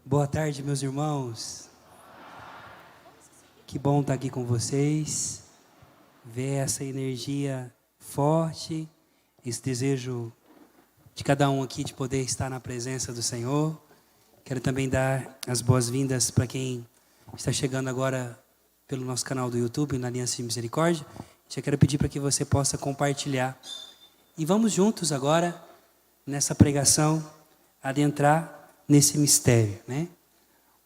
Boa tarde, meus irmãos. Que bom estar aqui com vocês. Ver essa energia forte, esse desejo de cada um aqui de poder estar na presença do Senhor. Quero também dar as boas-vindas para quem está chegando agora pelo nosso canal do YouTube, na Aliança de Misericórdia. Já quero pedir para que você possa compartilhar. E vamos juntos agora, nessa pregação, adentrar nesse mistério, né?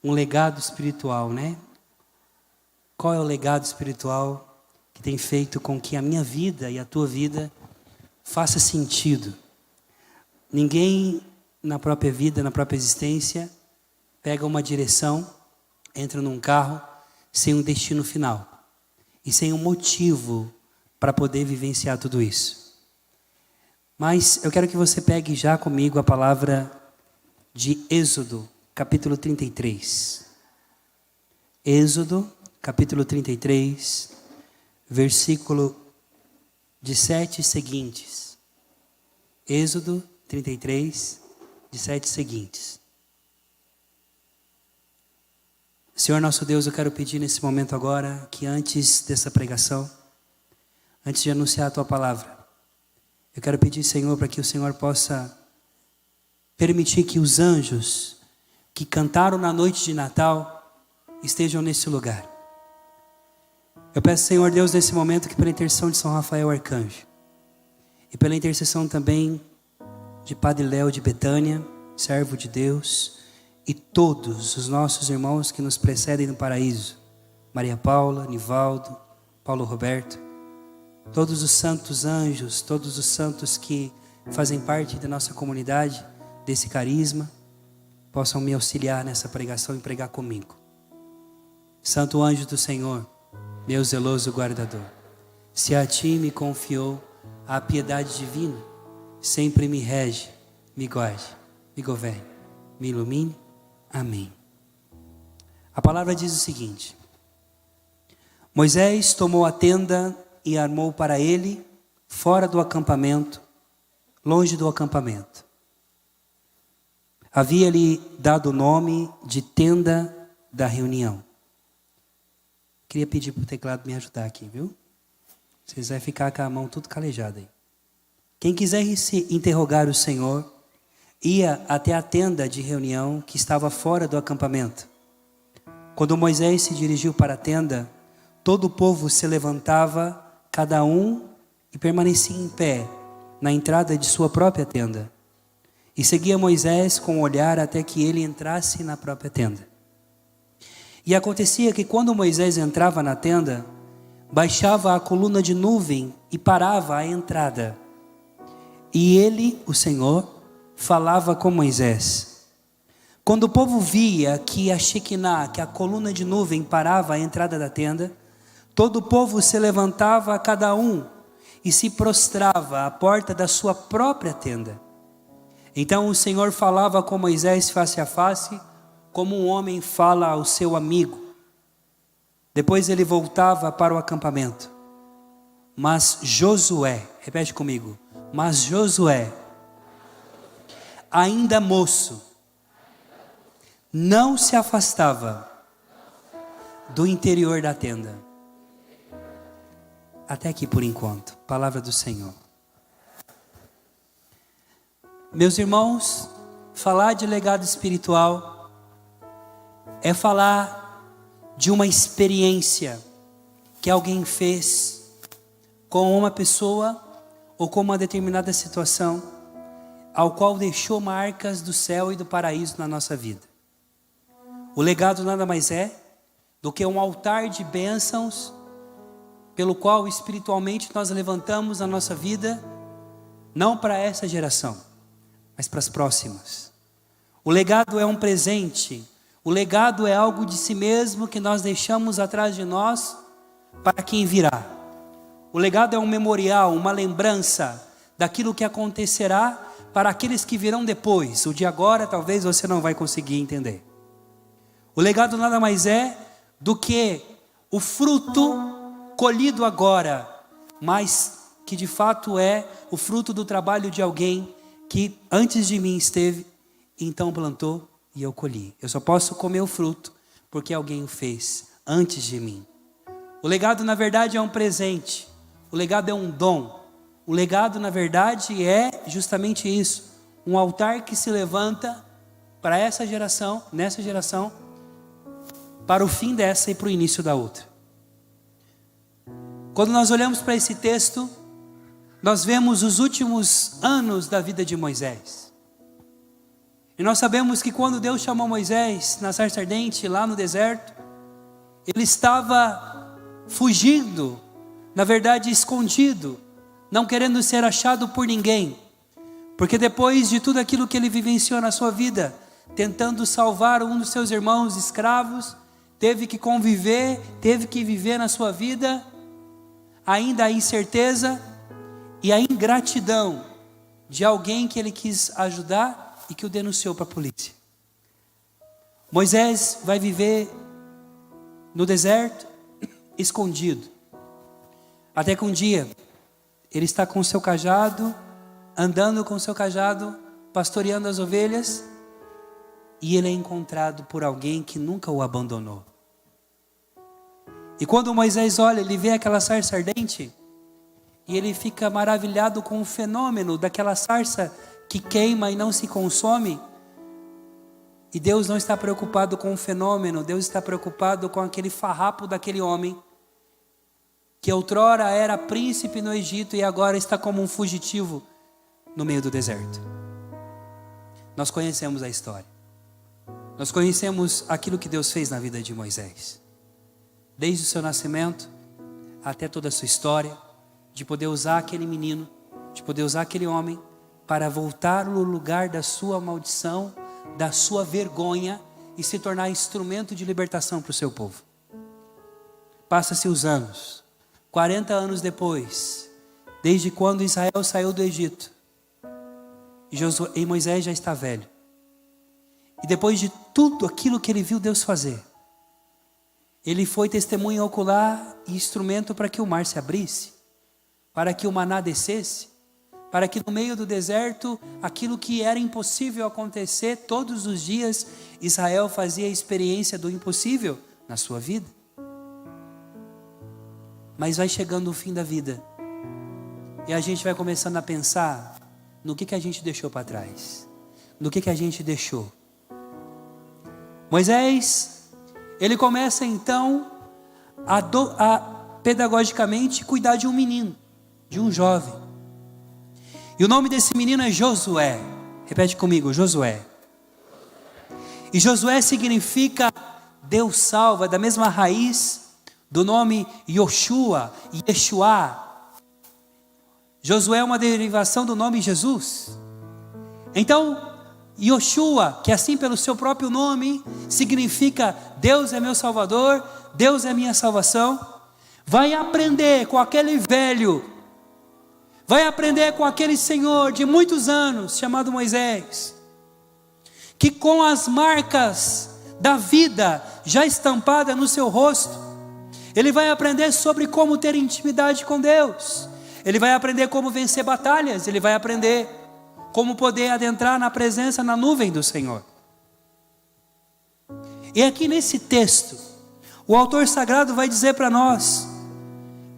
Um legado espiritual, né? Qual é o legado espiritual que tem feito com que a minha vida e a tua vida faça sentido? Ninguém na própria vida, na própria existência, pega uma direção, entra num carro sem um destino final e sem um motivo para poder vivenciar tudo isso. Mas eu quero que você pegue já comigo a palavra de Êxodo, capítulo 33. Êxodo, capítulo 33, versículo de 7 seguintes. Êxodo 33, de 7 seguintes. Senhor nosso Deus, eu quero pedir nesse momento agora que antes dessa pregação, antes de anunciar a Tua palavra, eu quero pedir, Senhor, para que o Senhor possa permitir que os anjos que cantaram na noite de Natal estejam nesse lugar. Eu peço, Senhor Deus, nesse momento, que pela intercessão de São Rafael Arcanjo e pela intercessão também de Padre Léo de Betânia, servo de Deus, e todos os nossos irmãos que nos precedem no paraíso, Maria Paula, Nivaldo, Paulo Roberto, todos os santos anjos, todos os santos que fazem parte da nossa comunidade, desse carisma, possam me auxiliar nessa pregação e pregar comigo. Santo anjo do Senhor, meu zeloso guardador, se a ti me confiou a piedade divina, sempre me rege, me guarde, me governe, me ilumine. Amém. A palavra diz o seguinte: Moisés tomou a tenda e armou para ele fora do acampamento, longe do acampamento. Havia-lhe dado o nome de tenda da reunião. Queria pedir para o teclado me ajudar aqui, viu? Vocês vão ficar com a mão tudo calejada aí. Quem quisesse interrogar o Senhor, ia até a tenda de reunião que estava fora do acampamento. Quando Moisés se dirigiu para a tenda, todo o povo se levantava, cada um, e permanecia em pé, na entrada de sua própria tenda. E seguia Moisés com o olhar até que ele entrasse na própria tenda. E acontecia que quando Moisés entrava na tenda, baixava a coluna de nuvem e parava à entrada. E ele, o Senhor, falava com Moisés. Quando o povo via que a Shekinah, que a coluna de nuvem parava à entrada da tenda, todo o povo se levantava, cada um, e se prostrava à porta da sua própria tenda. Então o Senhor falava com Moisés face a face, como um homem fala ao seu amigo. Depois ele voltava para o acampamento. Mas Josué, repete comigo, mas Josué, ainda moço, não se afastava do interior da tenda. Até aqui por enquanto, palavra do Senhor. Meus irmãos, falar de legado espiritual é falar de uma experiência que alguém fez com uma pessoa ou com uma determinada situação, ao qual deixou marcas do céu e do paraíso na nossa vida. O legado nada mais é do que um altar de bênçãos pelo qual espiritualmente nós levantamos a nossa vida, não para essa geração, mas para as próximas. O legado é um presente, o legado é algo de si mesmo que nós deixamos atrás de nós para quem virá. O legado é um memorial, uma lembrança daquilo que acontecerá para aqueles que virão depois. O de agora talvez você não vai conseguir entender. O legado nada mais é do que o fruto colhido agora, mas que de fato é o fruto do trabalho de alguém que antes de mim esteve, então plantou e eu colhi. Eu só posso comer o fruto porque alguém o fez antes de mim. O legado, na verdade, é um presente. O legado é um dom. O legado, na verdade, é justamente isso. Um altar que se levanta para essa geração, nessa geração, para o fim dessa e para o início da outra. Quando nós olhamos para esse texto, nós vemos os últimos anos da vida de Moisés. E nós sabemos que quando Deus chamou Moisés na sarça ardente, lá no deserto, ele estava fugindo, na verdade escondido, não querendo ser achado por ninguém. Porque depois de tudo aquilo que ele vivenciou na sua vida, tentando salvar um dos seus irmãos escravos, teve que conviver, teve que viver na sua vida ainda a incerteza e a ingratidão de alguém que ele quis ajudar e que o denunciou para a polícia. Moisés vai viver no deserto, escondido, até que um dia ele está com o seu cajado, andando com o seu cajado, pastoreando as ovelhas, e ele é encontrado por alguém que nunca o abandonou. E quando Moisés olha, ele vê aquela sarça ardente, e ele fica maravilhado com o fenômeno daquela sarça que queima e não se consome. E Deus não está preocupado com o fenômeno, Deus está preocupado com aquele farrapo daquele homem, que outrora era príncipe no Egito e agora está como um fugitivo no meio do deserto. Nós conhecemos a história. Nós conhecemos aquilo que Deus fez na vida de Moisés. Desde o seu nascimento até toda a sua história, de poder usar aquele menino, de poder usar aquele homem para voltar no lugar da sua maldição, da sua vergonha e se tornar instrumento de libertação para o seu povo. Passa-se os anos, 40 anos depois, desde quando Israel saiu do Egito, e Moisés já está velho. E depois de tudo aquilo que ele viu Deus fazer, ele foi testemunha ocular e instrumento para que o mar se abrisse, para que o maná descesse, para que no meio do deserto, aquilo que era impossível acontecer, todos os dias, Israel fazia a experiência do impossível na sua vida. Mas vai chegando o fim da vida, e a gente vai começando a pensar no que a gente deixou para trás, no que a gente deixou. Moisés, ele começa então a pedagogicamente cuidar de um menino, de um jovem. E o nome desse menino é Josué. Repete comigo, Josué. E Josué significa Deus salva, da mesma raiz do nome Yoshua, Yeshua. Josué é uma derivação do nome Jesus. Então, Yoshua, que assim pelo seu próprio nome, significa Deus é meu Salvador, Deus é minha salvação, vai aprender com aquele velho, vai aprender com aquele senhor de muitos anos, chamado Moisés, que com as marcas da vida já estampada no seu rosto, ele vai aprender sobre como ter intimidade com Deus, ele vai aprender como vencer batalhas, ele vai aprender como poder adentrar na presença, na nuvem do Senhor. E aqui nesse texto, o autor sagrado vai dizer para nós,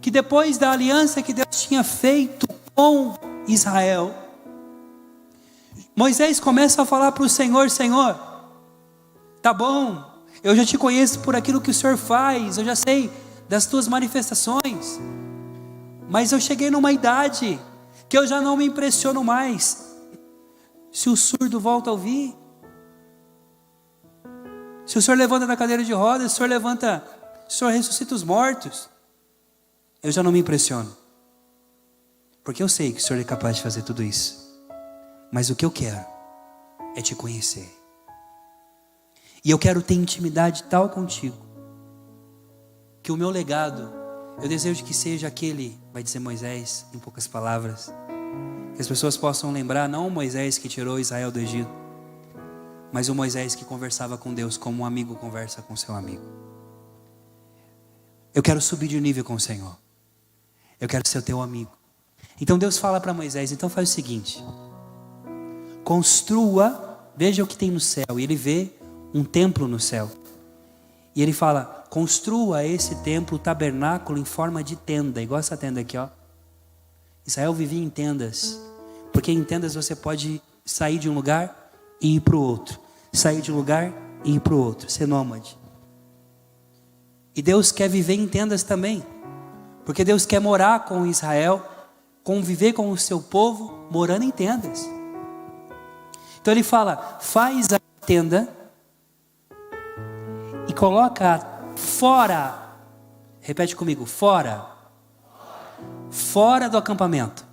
que depois da aliança que Deus tinha feito com Israel, Moisés começa a falar para o Senhor: Senhor, tá bom, eu já te conheço por aquilo que o Senhor faz, eu já sei das tuas manifestações, mas eu cheguei numa idade que eu já não me impressiono mais. Se o surdo volta a ouvir, se o Senhor levanta da cadeira de rodas, se o Senhor ressuscita os mortos, eu já não me impressiono, porque eu sei que o Senhor é capaz de fazer tudo isso. Mas o que eu quero é te conhecer, e eu quero ter intimidade tal contigo, que o meu legado, eu desejo que seja aquele, vai dizer Moisés em poucas palavras, que as pessoas possam lembrar, não o Moisés que tirou Israel do Egito, mas o Moisés que conversava com Deus como um amigo conversa com seu amigo. Eu quero subir de nível com o Senhor, eu quero ser o teu amigo. Então Deus fala para Moisés: então faz o seguinte, construa veja o que tem no céu. E ele vê um templo no céu. E ele fala, construa esse templo, o tabernáculo em forma de tenda, igual essa tenda aqui, ó. Israel vivia em tendas, porque em tendas você pode sair de um lugar e ir para o outro. Sair de um lugar e ir para o outro, ser nômade. E Deus quer viver em tendas também, porque Deus quer morar com Israel, conviver com o seu povo, morando em tendas. Então ele fala, faz a tenda e coloca fora, repete comigo, fora do acampamento.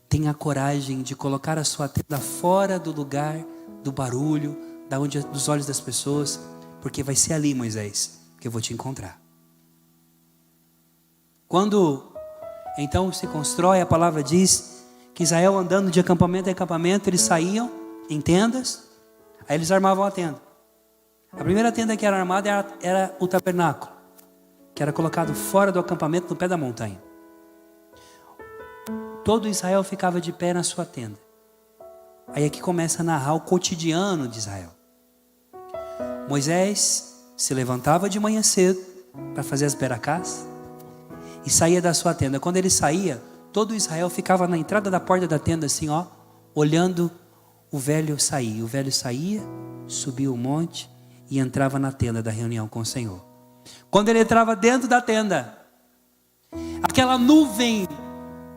Tenha coragem de colocar a sua tenda fora do lugar, do barulho, dos olhos das pessoas, porque vai ser ali, Moisés, que eu vou te encontrar. Quando então se constrói, a palavra diz que Israel andando de acampamento em acampamento, eles saíam em tendas, aí eles armavam a tenda. A primeira tenda que era armada era o tabernáculo, que era colocado fora do acampamento, no pé da montanha. Todo Israel ficava de pé na sua tenda. Aí aqui começa a narrar o cotidiano de Israel. Moisés se levantava de manhã cedo para fazer as beracás e saía da sua tenda. Quando ele saía, todo Israel ficava na entrada da porta da tenda assim, ó, olhando o velho sair. O velho saía, subia o monte e entrava na tenda da reunião com o Senhor. Quando ele entrava dentro da tenda, aquela nuvem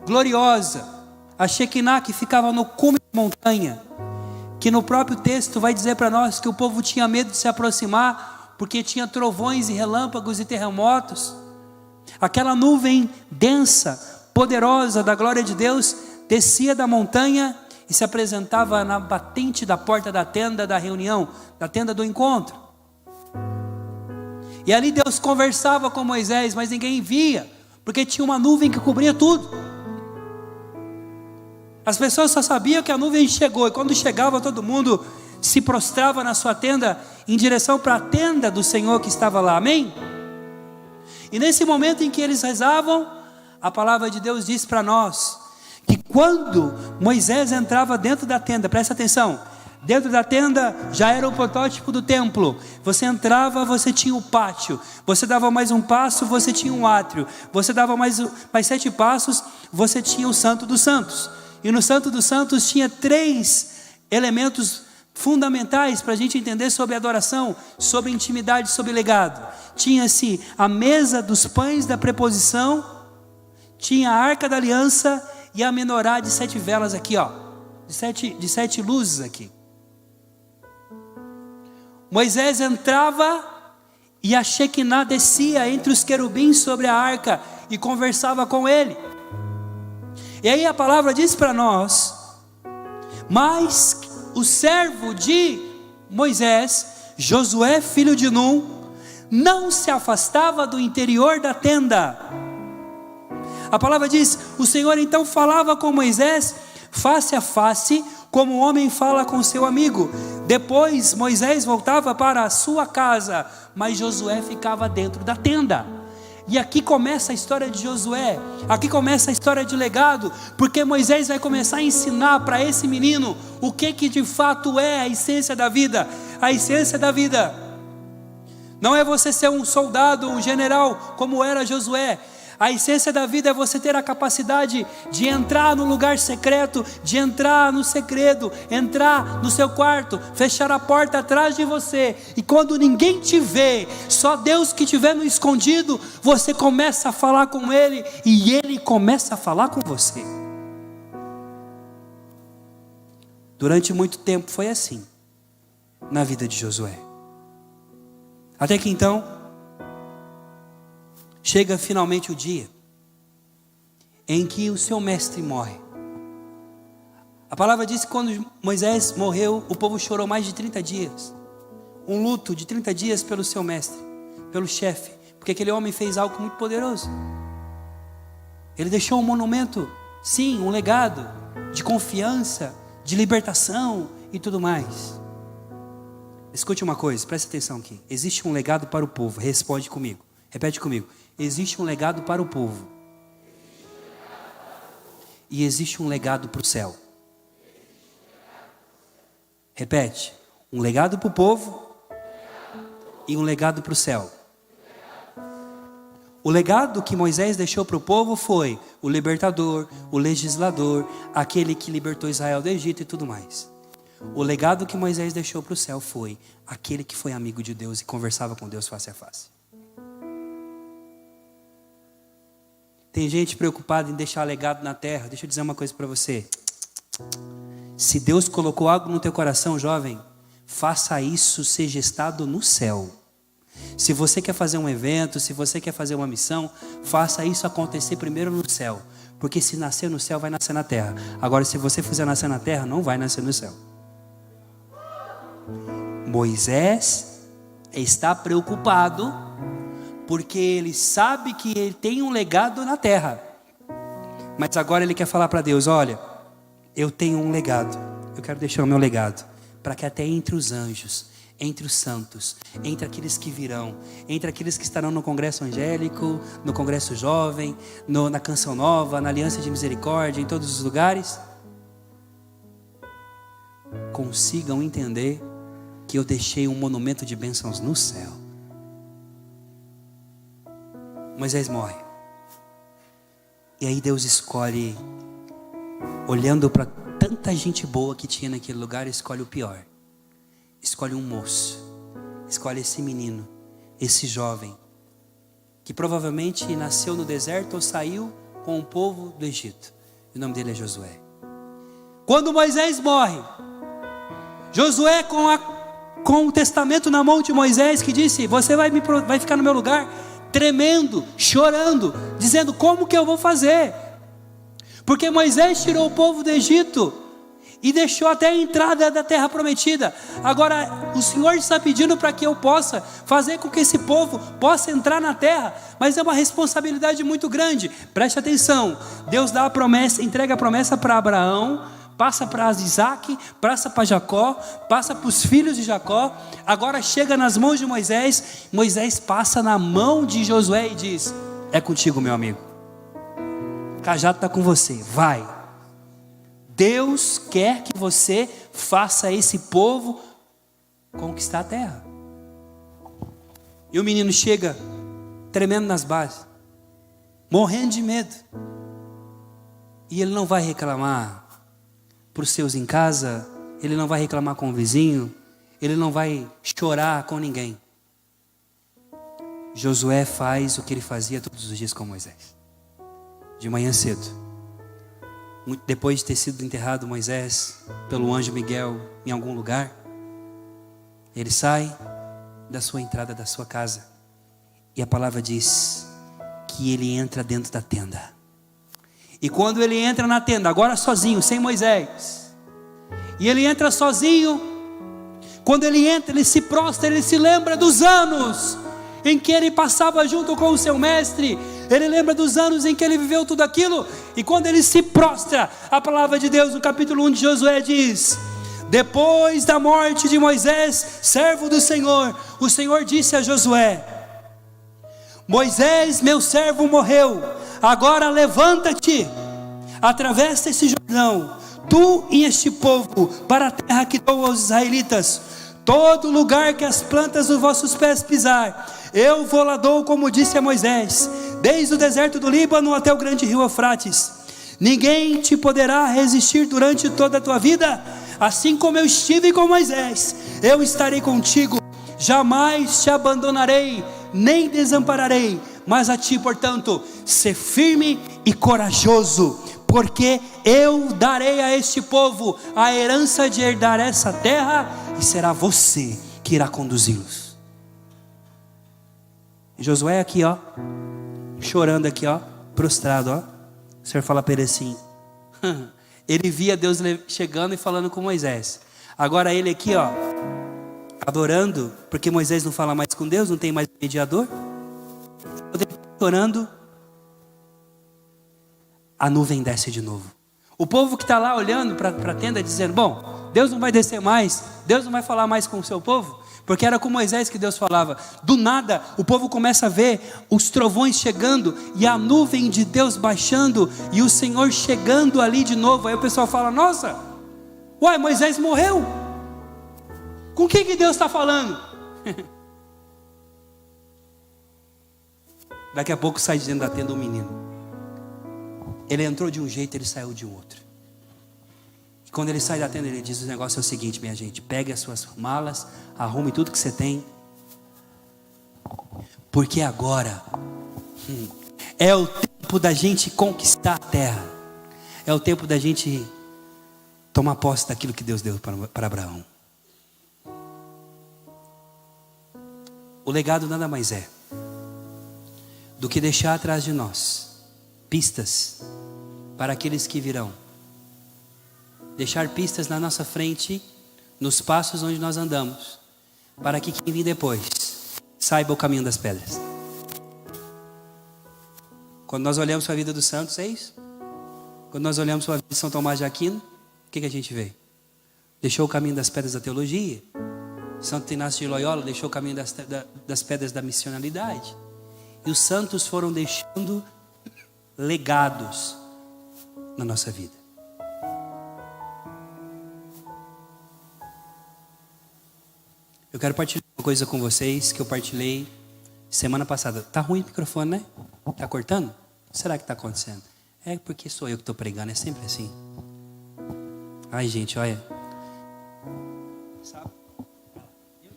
gloriosa, a Shekinah que ficava no cume da montanha, que no próprio texto vai dizer para nós que o povo tinha medo de se aproximar, porque tinha trovões e relâmpagos e terremotos. Aquela nuvem densa, poderosa da glória de Deus, descia da montanha e se apresentava na batente da porta da tenda da reunião, da tenda do encontro. E ali Deus conversava com Moisés, mas ninguém via, porque tinha uma nuvem que cobria tudo. As pessoas só sabiam que a nuvem chegou, e quando chegava todo mundo se prostrava na sua tenda, em direção para a tenda do Senhor que estava lá, amém? E nesse momento em que eles rezavam, a palavra de Deus diz para nós, que quando Moisés entrava dentro da tenda, presta atenção, dentro da tenda já era o protótipo do templo. Você entrava, você tinha o pátio. Você dava mais um passo, você tinha um átrio. Você dava mais 7 passos, você tinha o Santo dos Santos. E no Santo dos Santos tinha 3 elementos fundamentais para a gente entender sobre adoração, sobre intimidade, sobre legado. Tinha-se a mesa dos pães da preposição, tinha a arca da aliança e a menorá de 7 velas aqui, ó, de sete luzes aqui. Moisés entrava e a Shekinah descia entre os querubins sobre a arca e conversava com ele. E aí a palavra diz para nós, mas o servo de Moisés, Josué filho de Num, não se afastava do interior da tenda. A palavra diz, o Senhor então falava com Moisés face a face, como o homem fala com seu amigo. Depois Moisés voltava para a sua casa, mas Josué ficava dentro da tenda. E aqui começa a história de Josué, aqui começa a história de legado, porque Moisés vai começar a ensinar para esse menino o que de fato é a essência da vida. A essência da vida não é você ser um soldado, um general, como era Josué. A essência da vida é você ter a capacidade de entrar no lugar secreto, de entrar no segredo, entrar no seu quarto, fechar a porta atrás de você, e quando ninguém te vê, só Deus que te vê no escondido, você começa a falar com Ele, e Ele começa a falar com você. Durante muito tempo foi assim, na vida de Josué. Até que então, chega finalmente o dia em que o seu mestre morre. A palavra diz que quando Moisés morreu, o povo chorou mais de 30 dias. Um luto de 30 dias pelo seu mestre, pelo chefe, porque aquele homem fez algo muito poderoso. Ele deixou um monumento, sim, um legado de confiança, de libertação e tudo mais. Escute uma coisa, preste atenção aqui. Existe um legado para o povo, responde comigo, repete comigo. Existe um legado para o povo. E existe um legado para o céu. Repete. Um legado para o povo e um legado para o céu. O legado que Moisés deixou para o povo foi o libertador, o legislador, aquele que libertou Israel do Egito e tudo mais. O legado que Moisés deixou para o céu foi aquele que foi amigo de Deus e conversava com Deus face a face. Tem gente preocupada em deixar legado na terra. Deixa eu dizer uma coisa para você. Se Deus colocou algo no teu coração, jovem, faça isso ser gestado no céu. Se você quer fazer um evento, se você quer fazer uma missão, faça isso acontecer primeiro no céu. Porque se nascer no céu, vai nascer na terra. Agora, se você fizer nascer na terra, não vai nascer no céu. Moisés está preocupado porque ele sabe que ele tem um legado na terra. Mas agora ele quer falar para Deus: olha, eu tenho um legado. Eu quero deixar o meu legado para que até entre os anjos, entre os santos, entre aqueles que virão, entre aqueles que estarão no congresso angélico, no congresso jovem, na canção nova, na aliança de misericórdia, em todos os lugares, consigam entender que eu deixei um monumento de bênçãos no céu. Moisés morre. E aí Deus escolhe, olhando para tanta gente boa que tinha naquele lugar, escolhe o pior. Escolhe um moço. Escolhe esse menino, esse jovem, que provavelmente nasceu no deserto ou saiu com o povo do Egito. O nome dele é Josué. Quando Moisés morre, Josué com o testamento na mão de Moisés, que disse: você vai ficar no meu lugar, tremendo, chorando, dizendo: como que eu vou fazer? Porque Moisés tirou o povo do Egito e deixou até a entrada da terra prometida. Agora o Senhor está pedindo para que eu possa fazer com que esse povo possa entrar na terra, mas é uma responsabilidade muito grande. Preste atenção, Deus dá a promessa, entrega a promessa para Abraão, passa para Isaac, passa para Jacó, passa para os filhos de Jacó. Agora chega nas mãos de Moisés. Moisés passa na mão de Josué e diz: é contigo, meu amigo, o cajado está com você, vai. Deus quer que você faça esse povo conquistar a terra. E o menino chega tremendo nas bases, morrendo de medo, e ele não vai reclamar para os seus em casa, ele não vai reclamar com o vizinho, ele não vai chorar com ninguém. Josué faz o que ele fazia todos os dias com Moisés. De manhã cedo, depois de ter sido enterrado Moisés pelo anjo Miguel em algum lugar, ele sai da sua entrada da sua casa, e a palavra diz que ele entra dentro da tenda. E quando ele entra na tenda, agora sozinho, sem Moisés, e ele entra sozinho, quando ele entra, ele se prostra, ele se lembra dos anos em que ele passava junto com o seu mestre, ele lembra dos anos em que ele viveu tudo aquilo, e quando ele se prostra, a palavra de Deus no capítulo 1 de Josué diz: depois da morte de Moisés, servo do Senhor, o Senhor disse a Josué: Moisés, meu servo, morreu, agora levanta-te, atravessa esse Jordão, tu e este povo, para a terra que dou aos israelitas. Todo lugar que as plantas dos vossos pés pisar, eu vou lá dou, como disse a Moisés, desde o deserto do Líbano até o grande rio Eufrates. Ninguém te poderá resistir durante toda a tua vida. Assim como eu estive com Moisés, eu estarei contigo. Jamais te abandonarei, nem desampararei. Mas a ti, portanto, ser firme e corajoso, porque eu darei a este povo a herança de herdar essa terra, e será você que irá conduzi-los. Josué aqui, ó, chorando aqui, ó, prostrado, ó. O Senhor fala para ele assim, ele via Deus chegando e falando com Moisés. Agora ele aqui, ó, adorando, porque Moisés não fala mais com Deus, não tem mais mediador. Orando, a nuvem desce de novo. O povo que está lá olhando para a tenda, dizendo: bom, Deus não vai descer mais, Deus não vai falar mais com o seu povo, porque era com Moisés que Deus falava. Do nada, o povo começa a ver os trovões chegando, e a nuvem de Deus baixando, e o Senhor chegando ali de novo. Aí o pessoal fala: nossa, uai, Moisés morreu, Com quem que Deus está falando? Daqui a pouco sai de dentro da tenda um menino. Ele entrou de um jeito, ele saiu de um outro. Quando ele sai da tenda, ele diz: o negócio é o seguinte, minha gente, pegue as suas malas, arrume tudo que você tem, porque agora é o tempo da gente conquistar a terra. É o tempo da gente tomar posse daquilo que Deus deu para Abraão. O legado nada mais é do que deixar atrás de nós pistas para aqueles que virão. Deixar pistas na nossa frente, nos passos onde nós andamos, para que quem vir depois saiba o caminho das pedras. Quando nós olhamos para a vida dos santos, é isso. Quando nós olhamos para a vida de São Tomás de Aquino, o que a gente vê? Deixou o caminho das pedras da teologia. Santo Inácio de Loyola deixou o caminho das pedras da missionalidade. E os santos foram deixando legados na nossa vida. Eu quero partilhar uma coisa com vocês que eu partilhei semana passada. Tá ruim o microfone, né? Tá cortando? O que será que tá acontecendo? É porque sou eu que estou pregando, é sempre assim. Ai, gente, olha.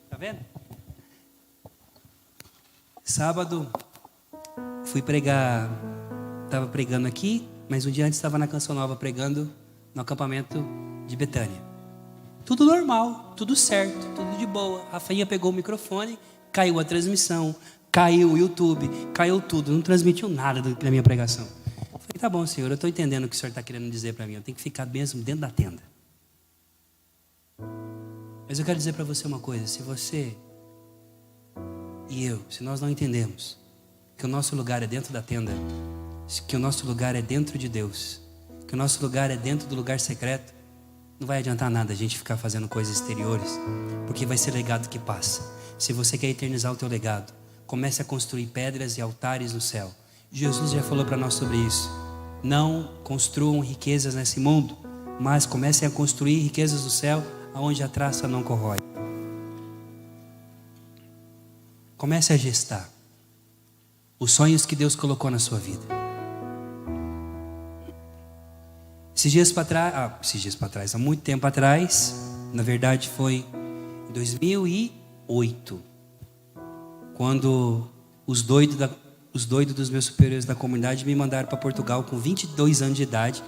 Tá vendo? Sábado fui pregar, estava pregando aqui, mas um dia antes estava na Canção Nova pregando no acampamento de Betânia. Tudo normal, tudo certo, tudo de boa. A Rafainha pegou o microfone, caiu a transmissão, caiu o YouTube, caiu tudo, não transmitiu nada da minha pregação. Eu falei: tá bom, Senhor, eu estou entendendo o que o Senhor está querendo dizer para mim, eu tenho que ficar mesmo dentro da tenda. Mas eu quero dizer para você uma coisa: se você e eu, se nós não entendemos que o nosso lugar é dentro da tenda, que o nosso lugar é dentro de Deus, que o nosso lugar é dentro do lugar secreto, não vai adiantar nada a gente ficar fazendo coisas exteriores, porque vai ser legado que passa. Se você quer eternizar o teu legado, comece a construir pedras e altares no céu. Jesus já falou para nós sobre isso. Não construam riquezas nesse mundo, mas comecem a construir riquezas do céu, aonde a traça não corrói. Comece a gestar os sonhos que Deus colocou na sua vida. Esses dias para trás, há muito tempo atrás, na verdade foi em 2008, quando os doidos dos meus superiores da comunidade me mandaram para Portugal com 22 anos de idade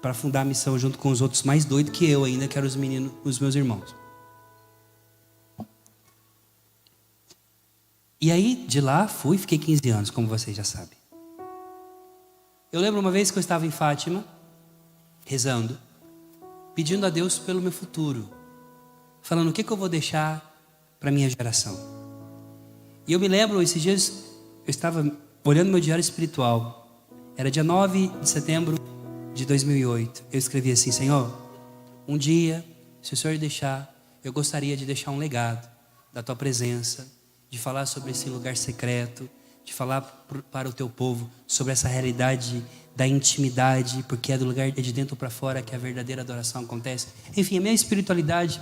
para fundar a missão junto com os outros mais doidos que eu ainda, que eram os meninos, os meus irmãos. E aí, de lá, fiquei 15 anos, como vocês já sabem. Eu lembro uma vez que eu estava em Fátima, rezando, pedindo a Deus pelo meu futuro, falando o que eu vou deixar para minha geração. E eu me lembro, esses dias, eu estava olhando meu diário espiritual, era dia 9 de setembro de 2008, eu escrevi assim: Senhor, um dia, se o Senhor deixar, eu gostaria de deixar um legado da Tua presença, de falar sobre esse lugar secreto, de falar para o Teu povo sobre essa realidade da intimidade, porque é do lugar de dentro para fora que a verdadeira adoração acontece. Enfim, a minha espiritualidade,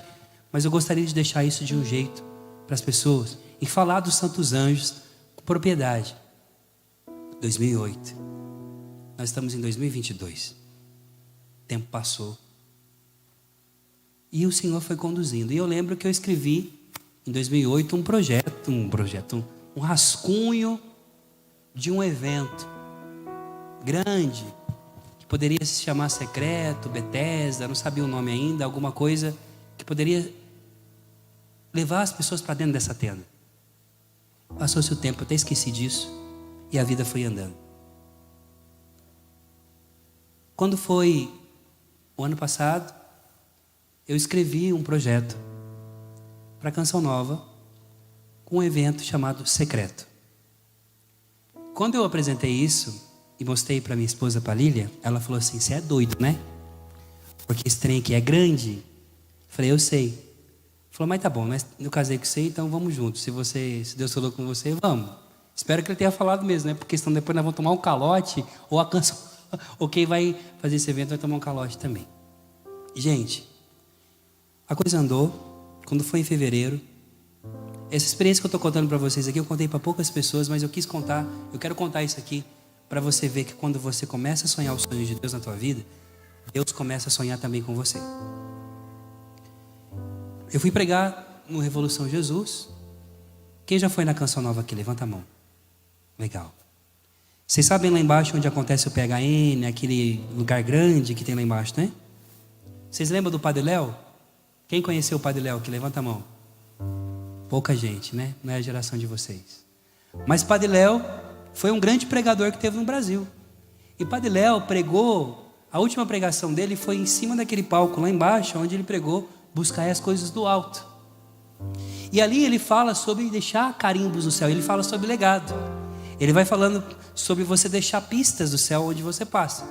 mas eu gostaria de deixar isso de um jeito para as pessoas, e falar dos santos anjos com propriedade. 2008, nós estamos em 2022, o tempo passou, e o Senhor foi conduzindo. E eu lembro que eu escrevi em 2008 um rascunho de um evento grande, que poderia se chamar Secreto, Betesda, não sabia o nome ainda, alguma coisa que poderia levar as pessoas para dentro dessa tenda. Passou-se o tempo, eu até esqueci disso, e a vida foi andando. Quando foi o ano passado, eu escrevi um projeto para a Canção Nova, com um evento chamado Secreto. Quando eu apresentei isso e mostrei para minha esposa, para Lília, ela falou assim: você é doido, né? Porque esse trem aqui é grande. Eu falei: eu sei. Falou: mas tá bom, mas eu casei com você, então vamos juntos. Se Deus falou com você, vamos. Espero que ele tenha falado mesmo, né? Porque senão depois nós vamos tomar um calote, ou a canção, ou quem vai fazer esse evento vai tomar um calote também. Gente, a coisa andou, quando foi em fevereiro. Essa experiência que eu estou contando para vocês aqui, eu contei para poucas pessoas, mas eu quero contar isso aqui para você ver que quando você começa a sonhar os sonhos de Deus na tua vida, Deus começa a sonhar também com você. Eu fui pregar no Revolução Jesus. Quem já foi na Canção Nova aqui? Levanta a mão. Legal. Vocês sabem lá embaixo onde acontece o PHN, aquele lugar grande que tem lá embaixo, né? Vocês lembram do Padre Léo? Quem conheceu o Padre Léo aqui? Levanta a mão. Pouca gente, né? Não é a geração de vocês. Mas Padre Léo foi um grande pregador que teve no Brasil. E Padre Léo pregou, a última pregação dele foi em cima daquele palco lá embaixo, onde ele pregou buscar as coisas do alto. E ali ele fala sobre deixar carimbos no céu, ele fala sobre legado. Ele vai falando sobre você deixar pistas do céu onde você passa.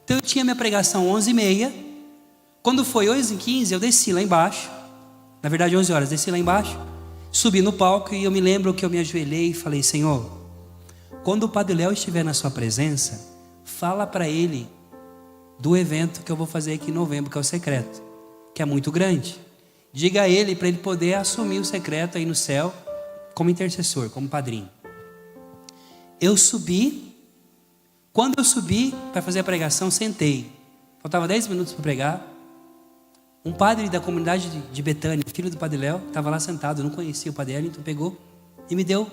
Então eu tinha minha pregação 11h30. Quando foi 11h15, eu desci lá embaixo. Na verdade 11 horas, desci lá embaixo. Subi no palco e eu me lembro que eu me ajoelhei e falei: Senhor, quando o Padre Léo estiver na sua presença, fala para ele do evento que eu vou fazer aqui em novembro, que é o secreto, que é muito grande. Diga a ele para ele poder assumir o secreto aí no céu como intercessor, como padrinho. Eu subi. Quando eu subi para fazer a pregação, sentei. Faltava 10 minutos para pregar. Um padre da comunidade de Betânia, filho do Padre Léo, estava lá sentado. Eu não conhecia o Padre Léo, então pegou e me deu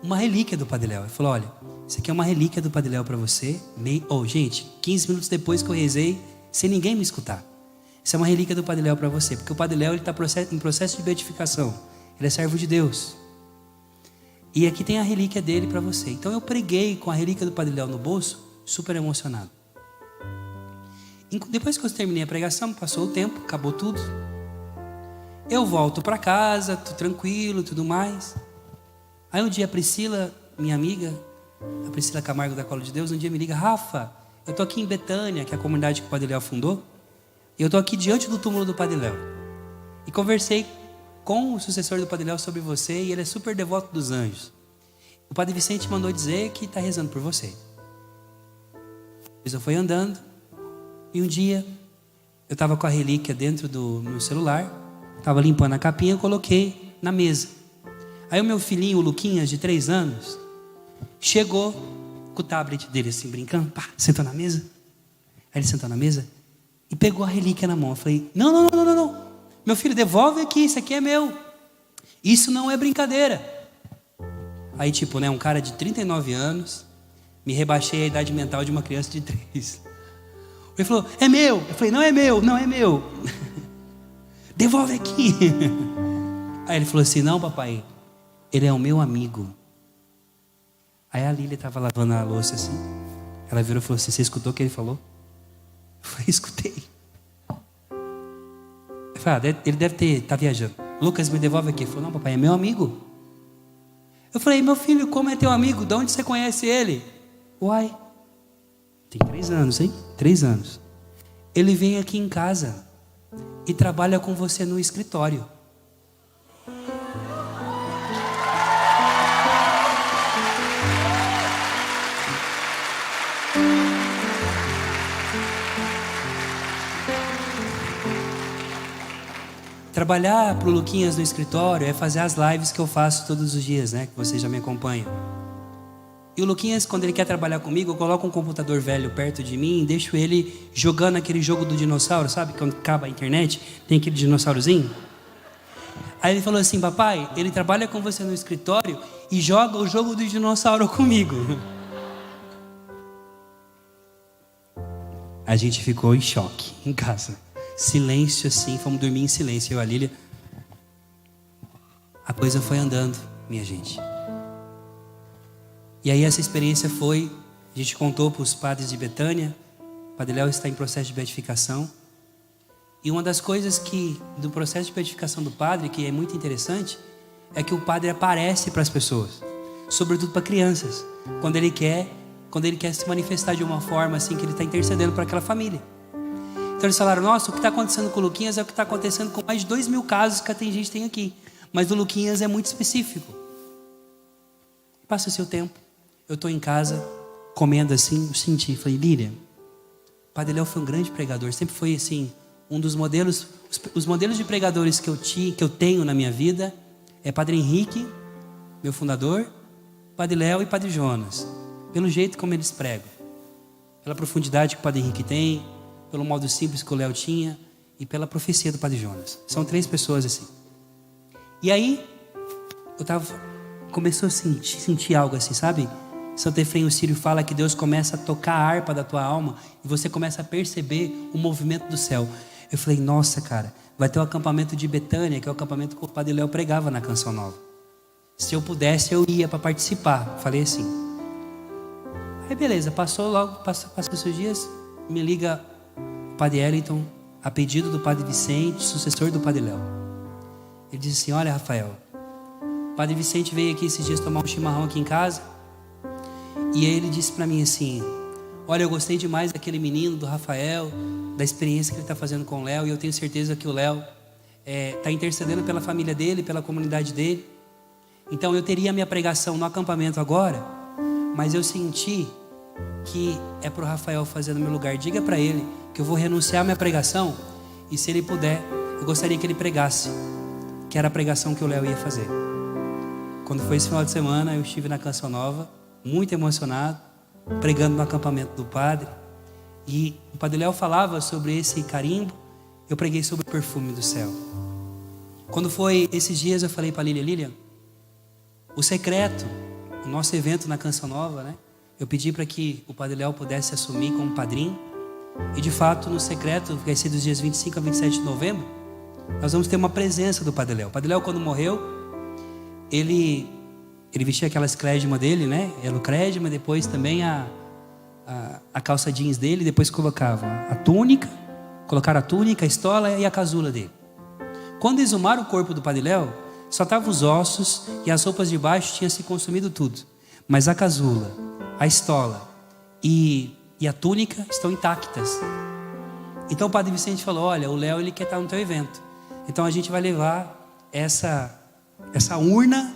uma relíquia do Padre Léo. Ele falou: olha, isso aqui é uma relíquia do Padre Léo para você. Gente, 15 minutos depois que eu rezei, sem ninguém me escutar. Isso é uma relíquia do Padre Léo para você, porque o Padre Léo está em processo de beatificação. Ele é servo de Deus. E aqui tem a relíquia dele para você. Então eu preguei com a relíquia do Padre Léo no bolso, super emocionado. Depois que eu terminei a pregação, passou o tempo, acabou tudo. Eu volto para casa, tudo tranquilo, tudo mais. Aí um dia a Priscila, minha amiga, a Priscila Camargo da Cola de Deus, um dia me liga: Rafa, eu estou aqui em Betânia, que é a comunidade que o Padre Léo fundou. E eu estou aqui diante do túmulo do Padre Léo. E conversei com o sucessor do Padre Léo sobre você, e ele é super devoto dos anjos. O Padre Vicente mandou dizer que está rezando por você. Depois eu fui andando, e um dia eu estava com a relíquia dentro do meu celular, estava limpando a capinha, eu coloquei na mesa. Aí o meu filhinho, o Luquinhas, de 3 anos, chegou com o tablet dele assim, brincando, pá, sentou na mesa. Aí ele sentou na mesa e pegou a relíquia na mão. Eu falei: não. Meu filho, devolve aqui, isso aqui é meu. Isso não é brincadeira. Aí um cara de 39 anos, me rebaixei a idade mental de uma criança de 3. Ele falou: é meu. Eu falei: não é meu. Devolve aqui. Aí ele falou assim: não, papai, ele é o meu amigo. Aí a Lília estava lavando a louça assim. Ela virou e falou assim: você escutou o que ele falou? Eu falei: escutei. Eu falei: ele deve estar viajando. Lucas, me devolve aqui. Ele falou: não, papai, é meu amigo. Eu falei: meu filho, como é teu amigo? De onde você conhece ele? Uai, tem 3 anos, hein? 3 anos. Ele vem aqui em casa e trabalha com você no escritório. Trabalhar para o Luquinhas no escritório é fazer as lives que eu faço todos os dias, né? Que vocês já me acompanham. E o Luquinhas, quando ele quer trabalhar comigo, eu coloco um computador velho perto de mim e deixo ele jogando aquele jogo do dinossauro, sabe? Quando acaba a internet, tem aquele dinossaurozinho. Aí ele falou assim: papai, ele trabalha com você no escritório e joga o jogo do dinossauro comigo. A gente ficou em choque em casa. Silêncio assim, fomos dormir em silêncio, eu e a Lília. A coisa foi andando, minha gente. E aí essa experiência foi, a gente contou para os padres de Betânia. O Padre Léo está em processo de beatificação. E uma das coisas do processo de beatificação do padre, que é muito interessante, é que o padre aparece para as pessoas, sobretudo para crianças, quando ele quer se manifestar de uma forma assim, que ele está intercedendo para aquela família. Então eles falaram: nossa, o que está acontecendo com o Luquinhas é o que está acontecendo com mais de 2.000 casos que a gente tem aqui. Mas o Luquinhas é muito específico. Passa o seu tempo. Eu estou em casa, comendo assim, eu senti, falei: Lília, o Padre Léo foi um grande pregador, sempre foi assim, um dos modelos, os modelos de pregadores que eu tenho na minha vida é Padre Henrique, meu fundador, Padre Léo e Padre Jonas, pelo jeito como eles pregam, pela profundidade que o Padre Henrique tem, pelo modo simples que o Léo tinha e pela profecia do Padre Jonas. São 3 pessoas assim. E aí começou a sentir algo assim, sabe? Santo Efraim Sírio fala que Deus começa a tocar a harpa da tua alma e você começa a perceber o movimento do céu. Eu falei, nossa, cara, vai ter o acampamento de Betânia, que é o acampamento que o Padre Léo pregava na Canção Nova. Se eu pudesse, eu ia para participar. Falei assim. Aí beleza, passou esses dias, me liga o Padre Ellington, a pedido do Padre Vicente, sucessor do Padre Léo. Ele disse assim, olha, Rafael, o Padre Vicente veio aqui esses dias tomar um chimarrão aqui em casa. E aí ele disse para mim assim, olha, eu gostei demais daquele menino, do Rafael, da experiência que ele está fazendo com o Léo, e eu tenho certeza que o Léo está intercedendo pela família dele, pela comunidade dele. Então eu teria a minha pregação no acampamento agora, mas eu senti que é para o Rafael fazer no meu lugar. Diga para ele que eu vou renunciar à minha pregação, e se ele puder, eu gostaria que ele pregasse, que era a pregação que o Léo ia fazer. Quando foi esse final de semana, eu estive na Canção Nova, muito emocionado, pregando no acampamento do padre, e o Padre Léo falava sobre esse carimbo, eu preguei sobre o perfume do céu. Quando foi esses dias, eu falei para Lilian, o secreto, o nosso evento na Canção Nova, né? Eu pedi para que o Padre Léo pudesse assumir como padrinho, e de fato no secreto, que vai ser dos dias 25 a 27 de novembro, nós vamos ter uma presença do Padre Léo. O Padre Léo, quando morreu, ele vestia aquela escrésima dele, né? Era o crésima, depois também a calça jeans dele, depois colocava a túnica, colocaram a túnica, a estola e a casula dele. Quando exumaram o corpo do Padre Léo, só estavam os ossos e as roupas de baixo tinham se consumido tudo. Mas a casula, a estola e a túnica estão intactas. Então o Padre Vicente falou, olha, o Léo ele quer estar no teu evento. Então a gente vai levar essa urna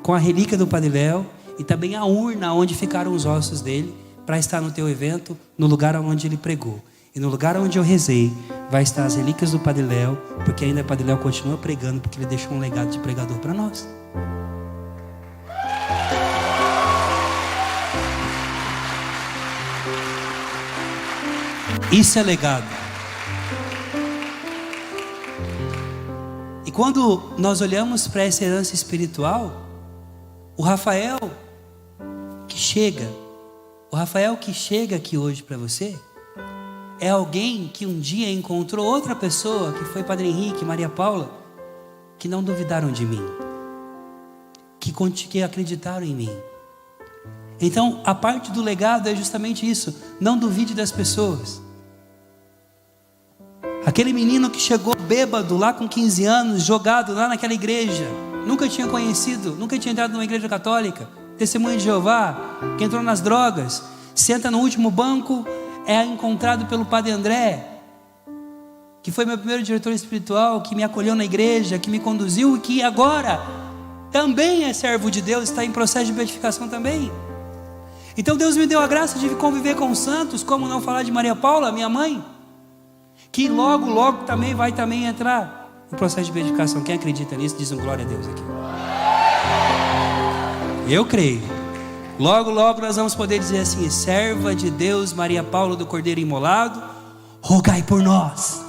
com a relíquia do Padre Léo e também a urna onde ficaram os ossos dele para estar no teu evento, no lugar onde ele pregou. E no lugar onde eu rezei, vai estar as relíquias do Padre Léo, porque ainda o Padre Léo continua pregando, porque ele deixou um legado de pregador para nós. Isso é legado. E quando nós olhamos para essa herança espiritual, o Rafael que chega aqui hoje para você, é alguém que um dia encontrou outra pessoa, que foi Padre Henrique, Maria Paula, que não duvidaram de mim, que acreditaram em mim. Então a parte do legado é justamente isso, não duvide das pessoas. Aquele menino que chegou bêbado lá com 15 anos, jogado lá naquela igreja, nunca tinha conhecido, nunca tinha entrado numa igreja católica, testemunha de Jeová, que entrou nas drogas, senta no último banco, é encontrado pelo Padre André, que foi meu primeiro diretor espiritual, que me acolheu na igreja, que me conduziu e que agora também é servo de Deus, está em processo de beatificação também. Então Deus me deu a graça de conviver com os santos, como não falar de Maria Paula, minha mãe, que logo também vai entrar no processo de beatificação. Quem acredita nisso, diz um glória a Deus aqui. Eu creio. Logo nós vamos poder dizer assim: serva de Deus Maria Paula do Cordeiro Imolado, rogai por nós.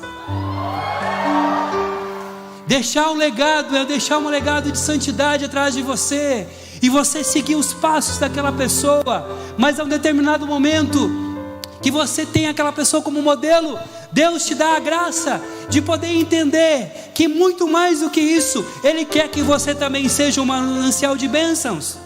Deixar um legado é deixar um legado de santidade atrás de você, e você seguir os passos daquela pessoa. Mas a um determinado momento que você tem aquela pessoa como modelo, Deus te dá a graça de poder entender que muito mais do que isso, Ele quer que você também seja um manancial de bênçãos.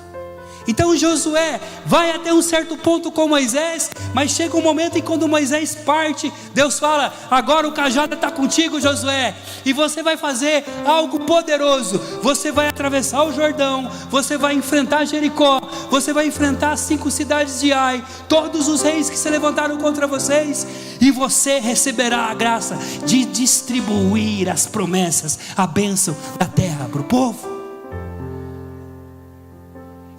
Então Josué vai até um certo ponto com Moisés, mas chega um momento em que quando Moisés parte, Deus fala: agora o cajado está contigo, Josué, e você vai fazer algo poderoso. Você vai atravessar o Jordão, você vai enfrentar Jericó, você vai enfrentar as 5 cidades de Ai, todos os reis que se levantaram contra vocês, e você receberá a graça de distribuir as promessas, a bênção da terra para o povo.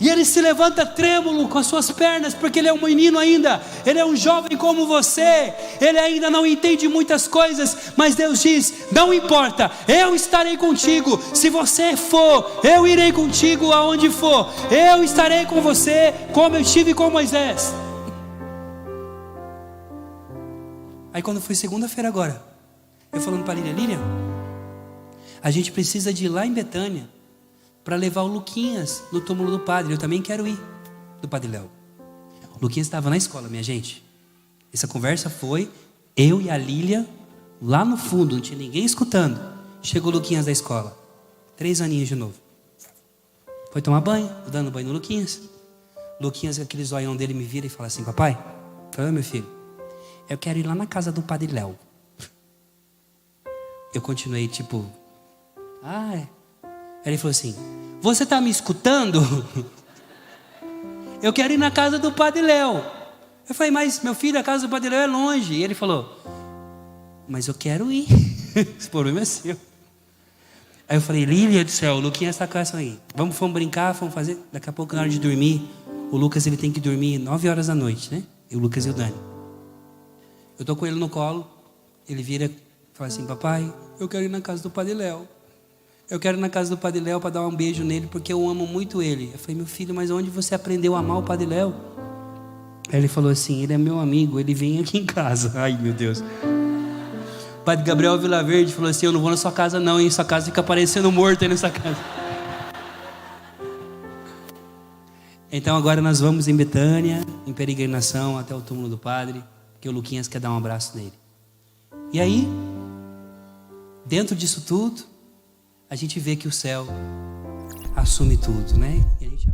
E ele se levanta trêmulo com as suas pernas, porque ele é um menino ainda, ele é um jovem como você, ele ainda não entende muitas coisas, mas Deus diz: não importa, eu estarei contigo, se você for, eu irei contigo aonde for, eu estarei com você, como eu estive com Moisés. Aí quando foi segunda-feira agora, eu falando para Lília, a gente precisa de ir lá em Betânia, para levar o Luquinhas no túmulo do padre. Eu também quero ir, do Padre Léo. O Luquinhas estava na escola, minha gente. Essa conversa foi eu e a Lília lá no fundo, não tinha ninguém escutando. Chegou o Luquinhas da escola, 3 aninhos de novo. Foi tomar banho, dando banho no Luquinhas. Luquinhas, aquele zoião dele, me vira e fala assim: papai, falei, meu filho, eu quero ir lá na casa do Padre Léo. Eu continuei tipo, Aí ele falou assim: você está me escutando? Eu quero ir na casa do Padre Léo. Eu falei: mas meu filho, a casa do Padre Léo é longe. E ele falou: mas eu quero ir. Esse problema é seu. Aí eu falei: Lília do céu, o Luquinhas está com essa aí. Vamos brincar, vamos fazer. Daqui a pouco, na hora de dormir, o Lucas ele tem que dormir 9 horas da noite, né? E o Lucas e o Dani. Eu tô com ele no colo. Ele vira e fala assim: papai, eu quero ir na casa do Padre Léo. Eu quero ir na casa do Padre Léo para dar um beijo nele, porque eu amo muito ele. Eu falei: meu filho, mas onde você aprendeu a amar o Padre Léo? Aí ele falou assim: ele é meu amigo, ele vem aqui em casa. Ai, meu Deus. O Padre Gabriel Vilaverde falou assim: eu não vou na sua casa não, hein? Sua casa fica parecendo morto aí nessa casa. Então agora nós vamos em Betânia, em peregrinação até o túmulo do padre, porque o Luquinhas quer dar um abraço nele. E aí, dentro disso tudo, a gente vê que o céu assume tudo, né? E a gente